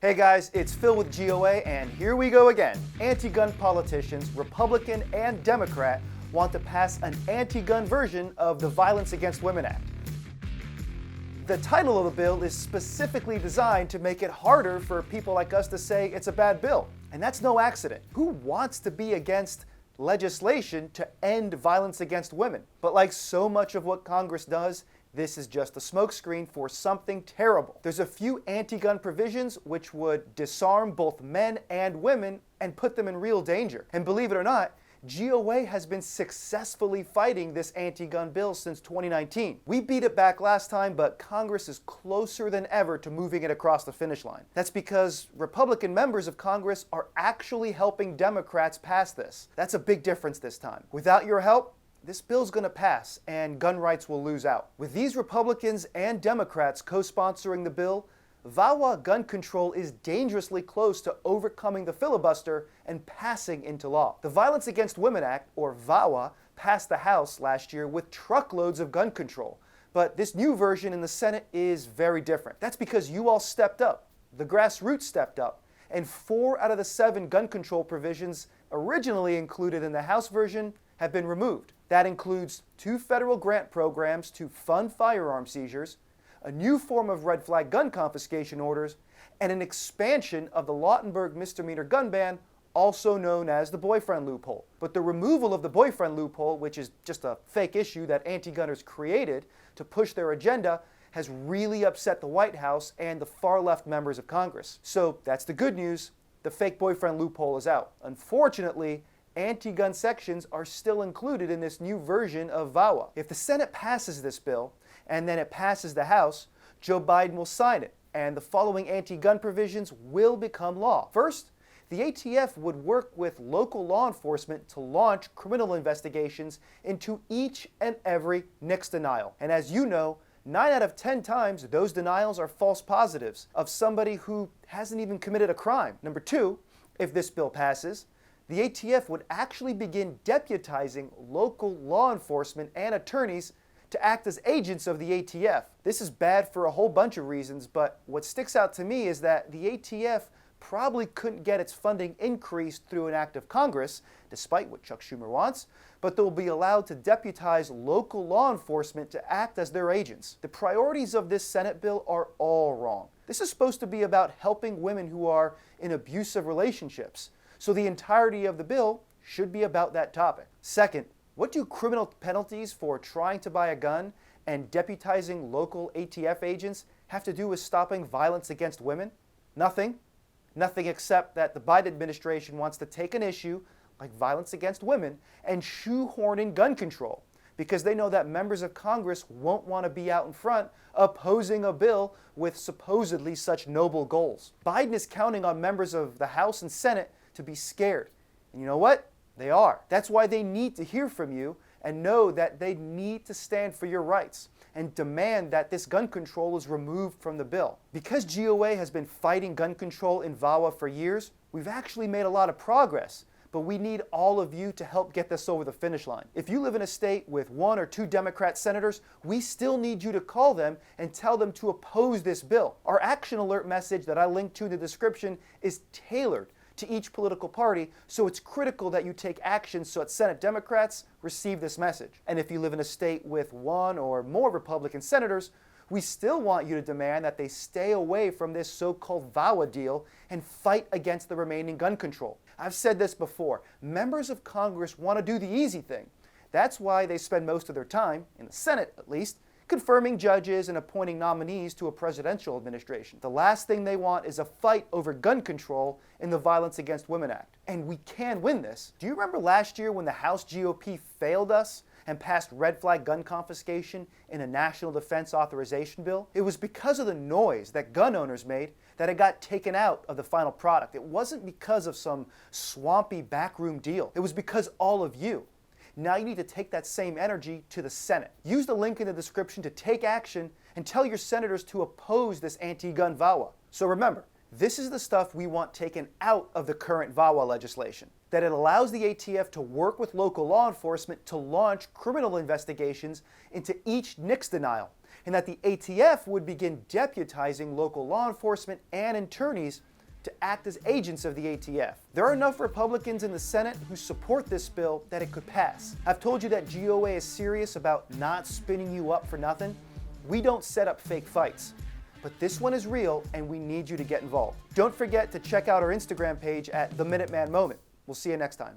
Hey guys, it's Phil with GOA, and here we go again. Anti-gun politicians, Republican and Democrat, want to pass an anti-gun version of the Violence Against Women Act. The title of the bill is specifically designed to make it harder for people like us to say it's a bad bill. And that's no accident. Who wants to be against legislation to end violence against women? But like so much of what Congress does, this is just a smokescreen for something terrible. There's a few anti-gun provisions which would disarm both men and women and put them in real danger. And believe it or not, GOA has been successfully fighting this anti-gun bill since 2019. We beat it back last time, but Congress is closer than ever to moving it across the finish line. That's because Republican members of Congress are actually helping Democrats pass this. That's a big difference this time. Without your help, this bill's going to pass and gun rights will lose out. With these Republicans and Democrats co-sponsoring the bill, VAWA gun control is dangerously close to overcoming the filibuster and passing into law. The Violence Against Women Act, or VAWA, passed the House last year with truckloads of gun control. But this new version in the Senate is very different. That's because you all stepped up. The grassroots stepped up. And 4 out of the 7 gun control provisions originally included in the House version have been removed. That includes 2 federal grant programs to fund firearm seizures, a new form of red flag gun confiscation orders, and an expansion of the Lautenberg misdemeanor gun ban, also known as the boyfriend loophole. But the removal of the boyfriend loophole, which is just a fake issue that anti-gunners created to push their agenda, has really upset the White House and the far-left members of Congress. So that's the good news. The fake boyfriend loophole is out. Unfortunately, anti-gun sections are still included in this new version of VAWA. If the Senate passes this bill, and then it passes the House, Joe Biden will sign it, and the following anti-gun provisions will become law. First, the ATF would work with local law enforcement to launch criminal investigations into each and every NICS denial. And as you know, 9 out of 10 times, those denials are false positives of somebody who hasn't even committed a crime. Number 2, if this bill passes, the ATF would actually begin deputizing local law enforcement and attorneys to act as agents of the ATF. This is bad for a whole bunch of reasons, but what sticks out to me is that the ATF probably couldn't get its funding increased through an act of Congress, despite what Chuck Schumer wants, but they'll be allowed to deputize local law enforcement to act as their agents. The priorities of this Senate bill are all wrong. This is supposed to be about helping women who are in abusive relationships, so the entirety of the bill should be about that topic. Second, what do criminal penalties for trying to buy a gun and deputizing local ATF agents have to do with stopping violence against women? Nothing. Nothing except that the Biden administration wants to take an issue like violence against women and shoehorn in gun control because they know that members of Congress won't want to be out in front opposing a bill with supposedly such noble goals. Biden is counting on members of the House and Senate to be scared. And you know what? They are. That's why they need to hear from you and know that they need to stand for your rights and demand that this gun control is removed from the bill. Because GOA has been fighting gun control in VAWA for years, we've actually made a lot of progress, but we need all of you to help get this over the finish line. If you live in a state with 1 or 2 Democrat senators, we still need you to call them and tell them to oppose this bill. Our action alert message that I linked to in the description is tailored to each political party, so it's critical that you take action so that Senate Democrats receive this message. And if you live in a state with 1 or more Republican senators, we still want you to demand that they stay away from this so-called VAWA deal and fight against the remaining gun control. I've said this before, members of Congress want to do the easy thing. That's why they spend most of their time, in the Senate at least, confirming judges and appointing nominees to a presidential administration. The last thing they want is a fight over gun control in the Violence Against Women Act. And we can win this. Do you remember last year when the House GOP failed us and passed red flag gun confiscation in a national defense authorization bill? It was because of the noise that gun owners made that it got taken out of the final product. It wasn't because of some swampy backroom deal. It was because all of you. Now you need to take that same energy to the Senate. Use the link in the description to take action and tell your senators to oppose this anti-gun VAWA. So remember, this is the stuff we want taken out of the current VAWA legislation. That it allows the ATF to work with local law enforcement to launch criminal investigations into each NICS denial, and that the ATF would begin deputizing local law enforcement and attorneys to act as agents of the ATF. There are enough Republicans in the Senate who support this bill that it could pass. I've told you that GOA is serious about not spinning you up for nothing. We don't set up fake fights. But this one is real, and we need you to get involved. Don't forget to check out our Instagram page at The Minuteman Moment. We'll see you next time.